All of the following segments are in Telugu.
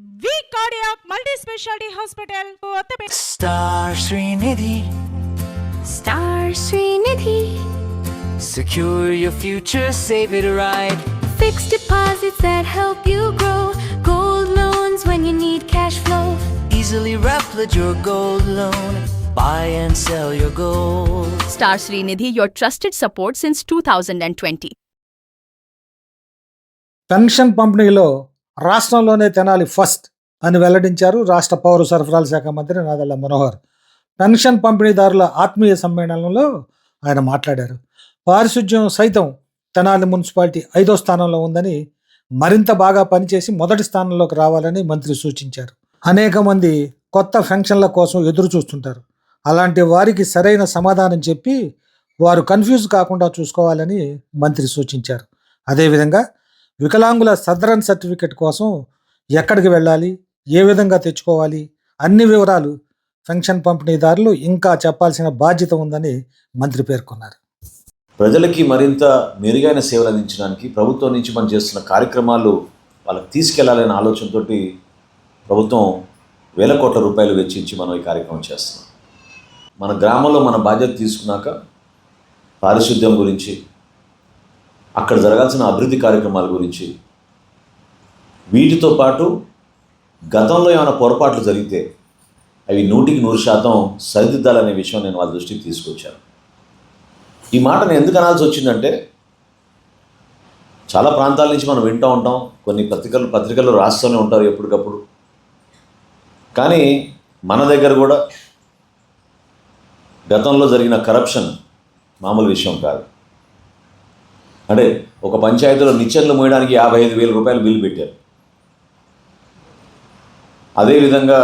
V Cardiac Multi-Specialty Hospital, Kottapet. Star Srinidhi. Star Srinidhi. Secure your future, save it right. Fixed deposits that help you grow. Gold loans when you need cash flow. Easily replicate your gold loan. Buy and sell your gold. Star Srinidhi, your trusted support since 2020. Pension పంపిణీలో రాష్ట్రంలోనే తెనాలి ఫస్ట్ అని వెల్లడించారు రాష్ట్ర పౌర సరఫరాల శాఖ మంత్రి నాదెళ్ల మనోహర్. పెన్షన్ పంపిణీదారుల ఆత్మీయ సమ్మేళనంలో ఆయన మాట్లాడారు. పారిశుధ్యం సైతం తెనాలి మున్సిపాలిటీ 5వ స్థానంలో ఉందని, మరింత బాగా పనిచేసి మొదటి స్థానంలోకి రావాలని మంత్రి సూచించారు. అనేక మంది కొత్త పెన్షన్ల కోసం ఎదురు చూస్తుంటారు. అలాంటి వారికి సరైన సమాధానం చెప్పి వారు కన్ఫ్యూజ్ కాకుండా చూసుకోవాలని మంత్రి సూచించారు. అదేవిధంగా వికలాంగుల సదరన్ సర్టిఫికెట్ కోసం ఎక్కడికి వెళ్ళాలి, ఏ విధంగా తెచ్చుకోవాలి, అన్ని వివరాలు పెన్షన్ పంపిణీదారులు ఇంకా చెప్పాల్సిన బాధ్యత ఉందని మంత్రి పేర్కొన్నారు. ప్రజలకి మరింత మెరుగైన సేవలు అందించడానికి ప్రభుత్వం నుంచి మనం చేస్తున్న కార్యక్రమాలు వాళ్ళకి తీసుకెళ్లాలనే ఆలోచనతో ప్రభుత్వం వేల కోట్ల రూపాయలు వెచ్చించి మనం ఈ కార్యక్రమం చేస్తున్నాం. మన గ్రామంలో మన బాధ్యత తీసుకున్నాక పారిశుద్ధ్యం గురించి, అక్కడ జరగాల్సిన అభివృద్ధి కార్యక్రమాల గురించి, వీటితో పాటు గతంలో ఏమైనా పొరపాట్లు జరిగితే అవి 100% సరిదిద్దాలనే విషయం నేను వాళ్ళ దృష్టికి తీసుకొచ్చాను. ఈ మాట నేను ఎందుకు అనాల్సి వచ్చిందంటే, చాలా ప్రాంతాల నుంచి మనం వింటూ ఉంటాం, కొన్ని పత్రికల్లో రాస్తూనే ఉంటారు ఎప్పటికప్పుడు. కానీ మన దగ్గర కూడా గతంలో జరిగిన కరప్షన్ మామూలు విషయం కాదు. అంటే ఒక పంచాయతీలో నిచ్చెనలు మోయడానికి 55,000 రూపాయలు బిల్లు పెట్టారు. అదేవిధంగా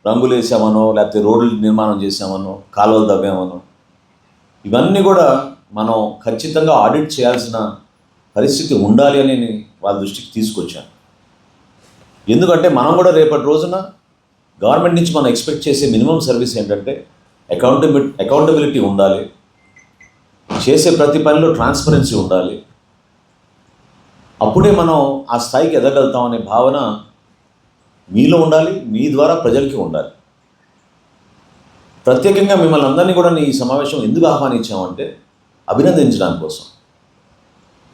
రంగులు వేసామనో, లేకపోతే రోడ్లు నిర్మాణం చేసామనో, కాలువలు దవ్వామనో, ఇవన్నీ కూడా మనం ఖచ్చితంగా ఆడిట్ చేయాల్సిన పరిస్థితి ఉండాలి అని నేను వాళ్ళ దృష్టికి తీసుకొచ్చాను. ఎందుకంటే మనం కూడా రేపటి రోజున గవర్నమెంట్ నుంచి మనం ఎక్స్పెక్ట్ చేసే మినిమం సర్వీస్ ఏంటంటే అకౌంటబిలిటీ ఉండాలి, చేసే ప్రతి పనిలో ట్రాన్స్పరెన్సీ ఉండాలి. అప్పుడే మనం ఆ స్థాయికి ఎదగలుగుతాం అనే భావన మీలో ఉండాలి, మీ ద్వారా ప్రజలకి ఉండాలి. ప్రత్యేకంగా మిమ్మల్ని అందరినీ కూడా ఈ సమావేశం ఎందుకు ఆహ్వానించామంటే అభినందించడానికి కోసం.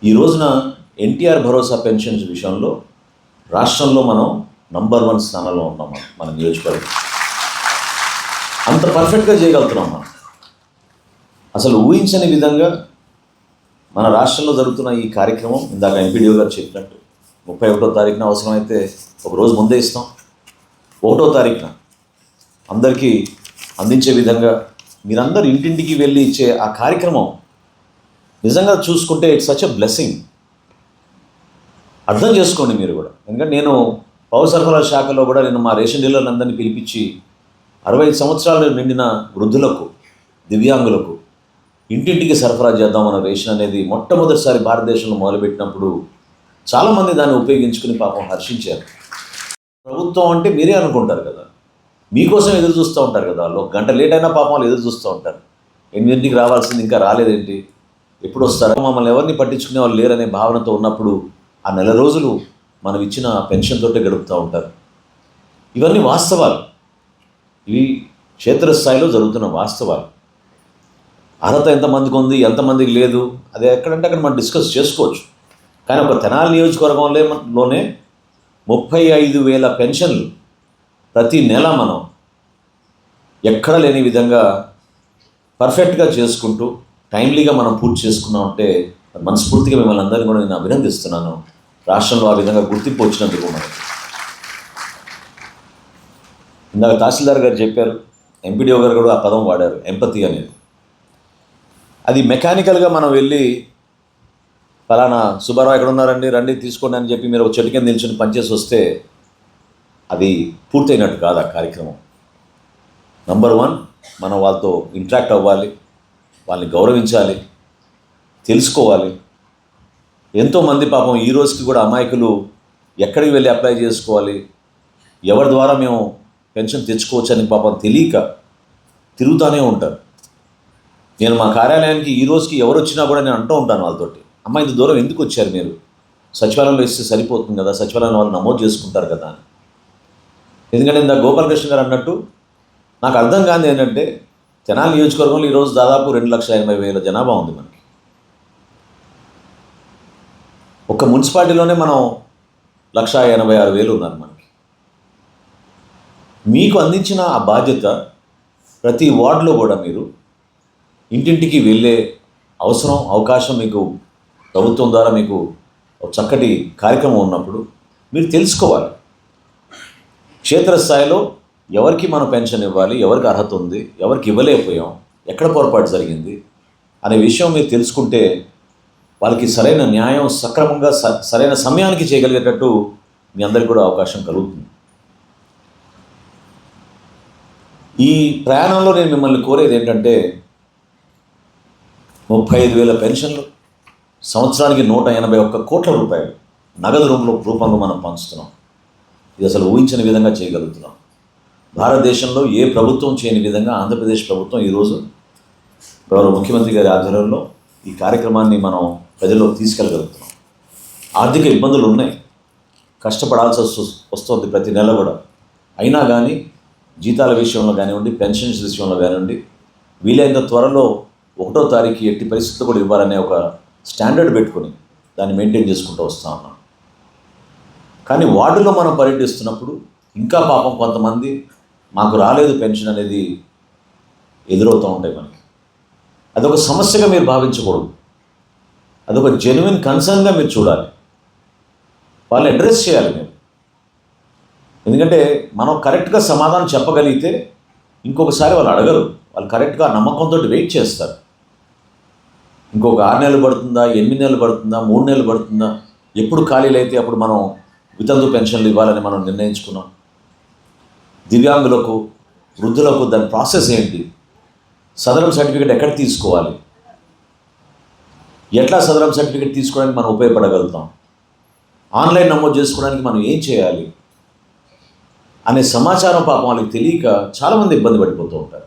ఈ రోజున ఎన్టీఆర్ భరోసా పెన్షన్స్ విషయంలో రాష్ట్రంలో మనం నంబర్ 1 స్థానంలో ఉన్నాం. మన నియోజకవర్గం అంత పర్ఫెక్ట్గా చేయగలుగుతున్నాం మనం. అసలు ఊహించని విధంగా మన రాష్ట్రంలో జరుగుతున్న ఈ కార్యక్రమం, ఇందాక ఎంపీడీఓ గారు చెప్పినట్టు 31వ తారీఖున అవసరమైతే ఒక రోజు ముందే ఇస్తాం, 1వ తారీఖున అందరికీ అందించే విధంగా మీరందరూ ఇంటింటికి వెళ్ళి ఇచ్చే ఆ కార్యక్రమం నిజంగా చూసుకుంటే ఇట్స్ సచ్ ఎ బ్లెస్సింగ్. అర్థం చేసుకోండి మీరు కూడా. ఎందుకంటే నేను పౌర సరఫరాల శాఖలో కూడా నేను మా రేషన్ డీలర్లందరినీ పిలిపించి 65 సంవత్సరాలు నిండిన వృద్ధులకు, దివ్యాంగులకు ఇంటింటికి సరఫరా చేద్దాం మన రేషన్ అనేది మొట్టమొదటిసారి భారతదేశంలో మొదలుపెట్టినప్పుడు చాలామంది దాన్ని ఉపయోగించుకుని పాపం హర్షించారు. ప్రభుత్వం అంటే మీరే అనుకుంటారు కదా, మీకోసం ఎదురు చూస్తూ ఉంటారు కదా. వాళ్ళు 1 గంట లేట్ అయినా పాపం వాళ్ళు ఎదురు చూస్తూ ఉంటారు. 8ంటికి రావాల్సింది ఇంకా రాలేదేంటి, ఎప్పుడు వస్తారో, మమ్మల్ని ఎవరిని పట్టించుకునే వాళ్ళు లేరనే భావనతో ఉన్నప్పుడు ఆ నెల రోజులు మనం ఇచ్చిన పెన్షన్ తోటే గడుపుతూ ఉంటారు. ఇవన్నీ వాస్తవాలు, ఇవి క్షేత్రస్థాయిలో జరుగుతున్న వాస్తవాలు. అర్హత ఎంతమందికి ఉంది, ఎంతమందికి లేదు, అది ఎక్కడంటే అక్కడ మనం డిస్కస్ చేసుకోవచ్చు. కానీ ఒక తెనాలి నియోజకవర్గంలోనే 35,000 పెన్షన్లు ప్రతి నెల మనం ఎక్కడ లేని విధంగా పర్ఫెక్ట్గా చేసుకుంటూ టైమ్లీగా మనం పూర్తి చేసుకున్నామంటే మనస్ఫూర్తిగా మిమ్మల్ని అందరినీ కూడా నేను అభినందిస్తున్నాను. రాష్ట్రంలో ఆ విధంగా గుర్తింపు వచ్చినందుకు మనకి. ఇందాక తహసీల్దార్ గారు చెప్పారు, ఎంపీడీఓ గారు కూడా ఆ పదం వాడారు, ఎంపతి అనేది. అది మెకానికల్గా మనం వెళ్ళి ఫలానా సుబ్బారావు ఎక్కడ ఉన్నారండి, రండి తీసుకోండి అని చెప్పి మీరు ఒక చెట్టు కింద నిల్చొని పనిచేసి వస్తే అది పూర్తయినట్టు కాదు ఆ కార్యక్రమం. నంబర్ 1 మనం వాళ్ళతో ఇంటరాక్ట్ అవ్వాలి, వాళ్ళని గౌరవించాలి, తెలుసుకోవాలి. ఎంతోమంది పాపం ఈ రోజుకి కూడా అమాయకులు ఎక్కడికి వెళ్ళి అప్లై చేసుకోవాలి, ఎవరి ద్వారా మేము పెన్షన్ తెచ్చుకోవచ్చు అని పాపం తెలియక తిరుగుతూనే ఉంటారు. నేను మా కార్యాలయానికి ఈ రోజుకి ఎవరు వచ్చినా కూడా నేను అంటూ ఉంటాను వాళ్ళతోటి, అమ్మ ఇంత దూరం ఎందుకు వచ్చారు మీరు, సచివాలయంలో ఇస్తే సరిపోతుంది కదా, సచివాలయం వాళ్ళు నమోదు చేసుకుంటారు కదా అని. ఎందుకంటే ఇంత గోపాలకృష్ణ గారు అన్నట్టు నాకు అర్థం కాదు ఏంటంటే తెనాలి నియోజకవర్గంలో ఈరోజు దాదాపు 2,80,000 జనాభా ఉంది మనకి. ఒక్క మున్సిపాలిటీలోనే మనం 1,86,000 ఉన్నారు మనకి. మీకు అందించిన ఆ బాధ్యత ప్రతి వార్డులో కూడా మీరు ఇంటింటికి వెళ్ళే అవకాశం మీకు ప్రభుత్వం ద్వారా మీకు ఒక చక్కటి కార్యక్రమం ఉన్నప్పుడు మీరు తెలుసుకోవాలి. క్షేత్రస్థాయిలో ఎవరికి మనం పెన్షన్ ఇవ్వాలి, ఎవరికి అర్హత ఉంది, ఎవరికి ఇవ్వలేకపోయాం, ఎక్కడ పొరపాటు జరిగింది అనే విషయం మీరు తెలుసుకుంటే వాళ్ళకి సరైన న్యాయం సక్రమంగా సరైన సమయానికి చేయగలిగేటట్టు మీ అందరికీ కూడా అవకాశం కలుగుతుంది. ఈ ప్రయాణంలో నేను మిమ్మల్ని కోరేది ఏంటంటే 35,000 పెన్షన్లు, సంవత్సరానికి 181 కోట్ల రూపాయలు నగదు రూపంలో మనం పంచుతున్నాం. ఇది అసలు ఊహించని విధంగా చేయగలుగుతున్నాం. భారతదేశంలో ఏ ప్రభుత్వం చేయని విధంగా ఆంధ్రప్రదేశ్ ప్రభుత్వం ఈరోజు గౌరవ ముఖ్యమంత్రి గారి ఆధ్వర్యంలో ఈ కార్యక్రమాన్ని మనం ప్రజల్లోకి తీసుకెళ్ళగలుగుతున్నాం. ఆర్థిక ఇబ్బందులు ఉన్నాయి, కష్టపడాల్సి వస్తుంది ప్రతి నెల కూడా. అయినా కానీ జీతాల విషయంలో కానివ్వండి, పెన్షన్స్ విషయంలో కానివ్వండి, వీలైనంత త్వరలో 1వ తారీఖు ఎట్టి పరిస్థితులు కూడా ఇవ్వాలనే ఒక స్టాండర్డ్ పెట్టుకొని దాన్ని మెయింటైన్ చేసుకుంటూ వస్తూ ఉన్నాం. కానీ వార్డులో మనం పర్యటిస్తున్నప్పుడు ఇంకా పాపం కొంతమంది మాకు రాలేదు పెన్షన్ అనేది ఎదురవుతూ ఉంటాయి మనకి. అదొక సమస్యగా మీరు భావించకూడదు, అదొక జెన్యున్ కన్సర్న్గా మీరు చూడాలి. వాళ్ళని అడ్రస్ చేయాలి మీరు. ఎందుకంటే మనం కరెక్ట్గా సమాధానం చెప్పగలిగితే ఇంకొకసారి వాళ్ళు అడగరు. వాళ్ళు కరెక్ట్గా నమ్మకంతో వెయిట్ చేస్తారు. ఇంకొక 6 నెలలు పడుతుందా, 8 నెలలు పడుతుందా, 3 నెలలు పడుతుందా, ఎప్పుడు ఖాళీలు అయితే అప్పుడు మనం వితంతు పెన్షన్లు ఇవ్వాలని మనం నిర్ణయించుకున్నాం. దివ్యాంగులకు, వృద్ధులకు దాని ప్రాసెస్ ఏంటి, సదరం సర్టిఫికేట్ ఎక్కడ తీసుకోవాలి, ఎట్లా సదరం సర్టిఫికేట్ తీసుకోవడానికి మనం ఉపయోగపడగలుగుతాం, ఆన్లైన్ నమోదు చేసుకోవడానికి మనం ఏం చేయాలి అనే సమాచారం పాపం వాళ్ళకి తెలియక చాలామంది ఇబ్బంది పడిపోతూ ఉంటారు.